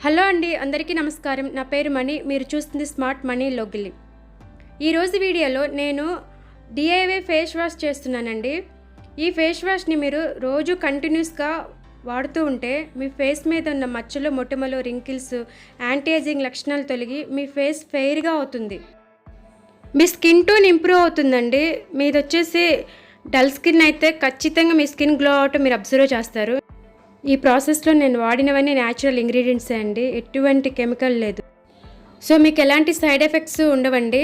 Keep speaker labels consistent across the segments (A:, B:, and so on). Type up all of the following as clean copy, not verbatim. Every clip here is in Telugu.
A: హలో అండి, అందరికీ నమస్కారం. నా పేరు మణి. మీరు చూస్తుంది స్మార్ట్ మనీ లోగిలి. ఈరోజు వీడియోలో నేను డిఐవై ఫేస్ వాష్ చేస్తున్నానండి. ఈ ఫేస్ వాష్ని మీరు రోజు కంటిన్యూస్గా వాడుతూ ఉంటే మీ ఫేస్ మీద ఉన్న మచ్చలు, మొటిమలు, రింకిల్స్, యాంటీ ఏజింగ్ లక్షణాలు తొలగి మీ ఫేస్ ఫెయిర్గా అవుతుంది. మీ స్కిన్ టోన్ ఇంప్రూవ్ అవుతుందండి. మీది వచ్చేసి డల్ స్కిన్ అయితే ఖచ్చితంగా మీ స్కిన్ గ్లో అవటం మీరు అబ్జర్వ్ చేస్తారు. ఈ ప్రాసెస్లో నేను వాడినవన్నీ న్యాచురల్ ఇంగ్రీడియంట్సే అండి, ఎటువంటి కెమికల్ లేదు. సో మీకు ఎలాంటి సైడ్ ఎఫెక్ట్స్ ఉండవండి.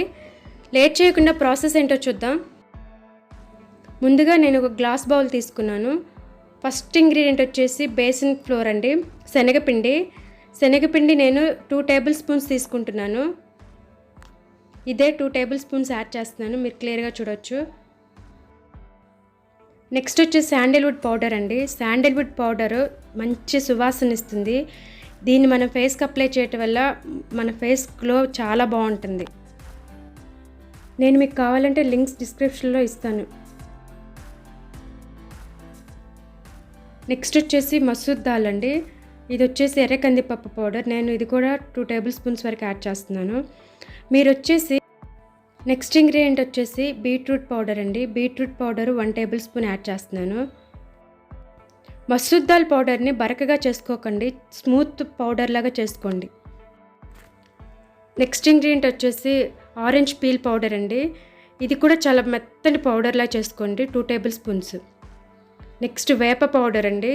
A: లేట్ చేయకుండా ప్రాసెస్ ఏంటో చూద్దాం. ముందుగా నేను ఒక గ్లాస్ బౌల్ తీసుకున్నాను. ఫస్ట్ ఇంగ్రీడియంట్ వచ్చేసి బేసిన్ ఫ్లోర్ అండి, శనగపిండి నేను 2 టేబుల్ స్పూన్స్ తీసుకుంటున్నాను. ఇదే 2 టేబుల్ స్పూన్స్ యాడ్ చేస్తున్నాను, మీరు క్లియర్గా చూడొచ్చు. నెక్స్ట్ వచ్చేసి శాండిల్వుడ్ పౌడర్ అండి. శాండిల్వుడ్ పౌడరు మంచి సువాసన ఇస్తుంది. దీన్ని మన ఫేస్కి అప్లై చేయటం వల్ల మన ఫేస్ గ్లో చాలా బాగుంటుంది. నేను మీకు కావాలంటే లింక్స్ డిస్క్రిప్షన్లో ఇస్తాను. నెక్స్ట్ వచ్చేసి మసూర్ దాల్ అండి. ఇది వచ్చేసి ఎర్ర కందిపప్పు పౌడర్. నేను ఇది కూడా 2 టేబుల్ స్పూన్స్ వరకు యాడ్ చేస్తున్నాను. మీరు వచ్చేసి నెక్స్ట్ ఇంగ్రీడియంట్ వచ్చేసి బీట్రూట్ పౌడర్ అండి. Beetroot powder 1 table spoon add చేస్తున్నాను. మసూర్ దాల్ పౌడర్ని బరకగా చేసుకోకండి, స్మూత్ పౌడర్ లాగా చేసుకోండి. నెక్స్ట్ ఇంగ్రీడియంట్ వచ్చేసి ఆరెంజ్ పీల్ పౌడర్ అండి. ఇది కూడా చాలా మెత్తని పౌడర్లా చేసుకోండి, 2 టేబుల్ స్పూన్స్. నెక్స్ట్ వేప పౌడర్ అండి.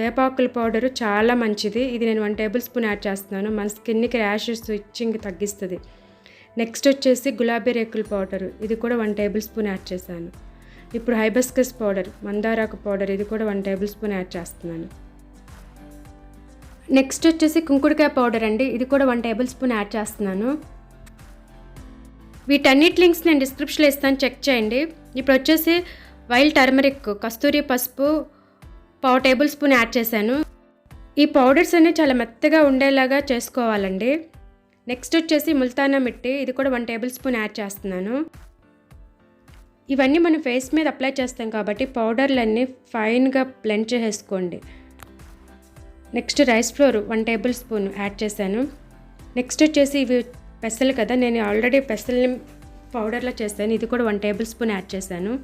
A: వేపాకుల పౌడరు చాలా మంచిది. ఇది నేను 1 టేబుల్ స్పూన్ యాడ్ చేస్తున్నాను. మన స్కిన్కి ర్యాషెస్, ఇచ్చింగ్ తగ్గిస్తుంది. నెక్స్ట్ వచ్చేసి గులాబీ రేకుల పౌడర్. ఇది కూడా 1 టేబుల్ స్పూన్ యాడ్ చేశాను. ఇప్పుడు హైబిస్కస్ పౌడర్, మందారాకు పౌడర్, ఇది కూడా 1 టేబుల్ స్పూన్ యాడ్ చేస్తున్నాను. నెక్స్ట్ వచ్చేసి కుంకుడుకాయ పౌడర్ అండి. ఇది కూడా 1 టేబుల్ స్పూన్ యాడ్ చేస్తున్నాను. వీటన్నిటి లింక్స్ నేను డిస్క్రిప్షన్లో ఇస్తాను, చెక్ చేయండి. ఇప్పుడు వచ్చేసి వైల్డ్ టర్మరిక్, కస్తూరి పసుపు 1/4 టేబుల్ స్పూన్ యాడ్ చేశాను. ఈ పౌడర్స్ అన్నీ చాలా మెత్తగా ఉండేలాగా చేసుకోవాలండి. నెక్స్ట్ వచ్చేసి ముల్తానా మిట్టి, ఇది కూడా 1 టేబుల్ స్పూన్ యాడ్ చేస్తున్నాను. ఇవన్నీ మనం ఫేస్ మీద అప్లై చేస్తాం కాబట్టి పౌడర్లన్నీ ఫైన్గా బ్లెండ్ చేసేసుకోండి. Next rice flour 1 table spoon add చేశాను. నెక్స్ట్ వచ్చేసి ఇవి పెసలు కదా, నేను ఆల్రెడీ పెసల్ని పౌడర్లో చేశాను. ఇది కూడా 1 టేబుల్ స్పూన్ యాడ్ చేశాను.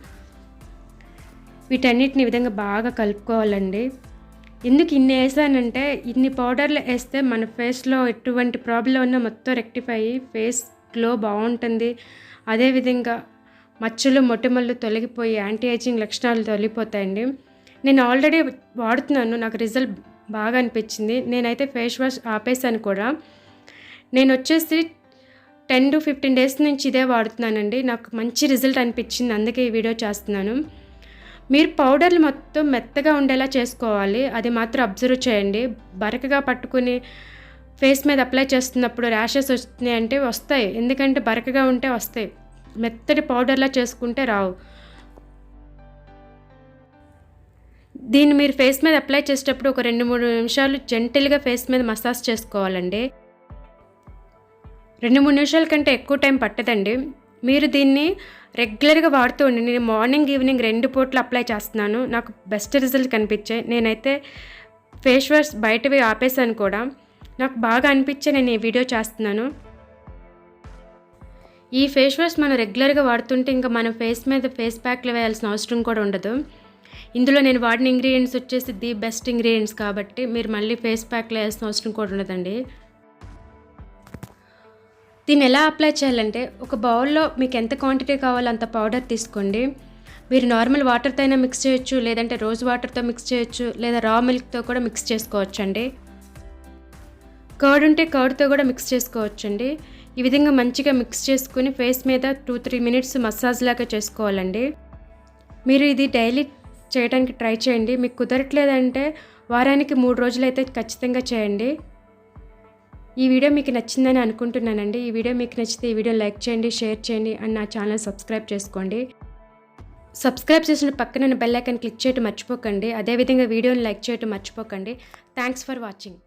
A: వీటన్నిటిని ఈ విధంగా బాగా కలుపుకోవాలండి. ఎందుకు ఇన్ని వేసానంటే, ఇన్ని పౌడర్లు వేస్తే మన ఫేస్లో ఎటువంటి ప్రాబ్లం ఉన్నా మొత్తం రెక్టిఫై అయ్యి ఫేస్ గ్లో బాగుంటుంది. అదేవిధంగా మచ్చలు, మొటిమలు తొలగిపోయి యాంటీ ఏజింగ్ లక్షణాలు తొలగిపోతాయండి. నేను ఆల్రెడీ వాడుతున్నాను, నాకు రిజల్ట్ బాగా అనిపించింది. నేనైతే ఫేస్ వాష్ ఆపేసాను కూడా. నేను వచ్చేసి 10 to 15 డేస్ నుంచి ఇదే వాడుతున్నానండి. నాకు మంచి రిజల్ట్ అనిపించింది, అందుకే ఈ వీడియో చేస్తున్నాను. మీరు పౌడర్లు మొత్తం మెత్తగా ఉండేలా చేసుకోవాలి, అది మాత్రం అబ్జర్వ్ చేయండి. బరకగా పట్టుకుని ఫేస్ మీద అప్లై చేస్తున్నప్పుడు ర్యాషెస్ వస్తున్నాయి అంటే వస్తాయి, ఎందుకంటే బరకగా ఉంటే వస్తాయి. మెత్తటి పౌడర్లా చేసుకుంటే రావు. దీన్ని మీరు ఫేస్ మీద అప్లై చేసేటప్పుడు ఒక 2-3 నిమిషాలు జెంటిల్గా ఫేస్ మీద మసాజ్ చేసుకోవాలండి. 2-3 నిమిషాల కంటే ఎక్కువ టైం పట్టదండి. మీరు దీన్ని రెగ్యులర్గా వాడుతూ ఉండండి. నేను మార్నింగ్, ఈవినింగ్ 2 పూటలు అప్లై చేస్తున్నాను. నాకు బెస్ట్ రిజల్ట్ కనిపించాయి. నేనైతే ఫేస్ వాష్ బయటవి ఆపేసాను కూడా. నాకు బాగా అనిపించే నేను ఈ వీడియో చేస్తున్నాను. ఈ ఫేస్ వాష్ మనం రెగ్యులర్గా వాడుతుంటే ఇంకా మన ఫేస్ మీద ఫేస్ ప్యాక్లు వేయాల్సిన అవసరం కూడా ఉండదు. ఇందులో నేను వాడిన ఇంగ్రీడియంట్స్ వచ్చేసి ది బెస్ట్ ఇంగ్రీడియంట్స్ కాబట్టి మీరు మళ్ళీ ఫేస్ ప్యాక్లు వేయాల్సిన అవసరం కూడా ఉండదండి. దీన్ని ఎలా అప్లై చేయాలంటే, ఒక బౌల్లో మీకు ఎంత క్వాంటిటీ కావాలో అంత పౌడర్ తీసుకోండి. మీరు నార్మల్ వాటర్తో అయినా మిక్స్ చేయొచ్చు, లేదంటే రోజ్ వాటర్తో మిక్స్ చేయొచ్చు, లేదా రా మిల్క్తో కూడా మిక్స్ చేసుకోవచ్చు అండి. కర్డ్ ఉంటే కర్డ్తో కూడా మిక్స్ చేసుకోవచ్చండి. ఈ విధంగా మంచిగా మిక్స్ చేసుకుని ఫేస్ మీద 2-3 మినిట్స్ మసాజ్ లాగా చేసుకోవాలండి. మీరు ఇది డైలీ చేయడానికి ట్రై చేయండి. మీకు కుదరట్లేదంటే వారానికి 3 రోజులు అయితే ఖచ్చితంగా చేయండి. ఈ వీడియో మీకు నచ్చిందని అనుకుంటున్నానండి. ఈ వీడియో మీకు నచ్చితే ఈ వీడియో లైక్ చేయండి, షేర్ చేయండి అండ్ నా ఛానల్ సబ్స్క్రైబ్ చేసుకోండి. సబ్స్క్రైబ్ చేసిన పక్కన బెల్ ఐకాన్ క్లిక్ చేయడం మర్చిపోకండి. అదేవిధంగా వీడియోని లైక్ చేయడం మర్చిపోకండి. Thanks for watching.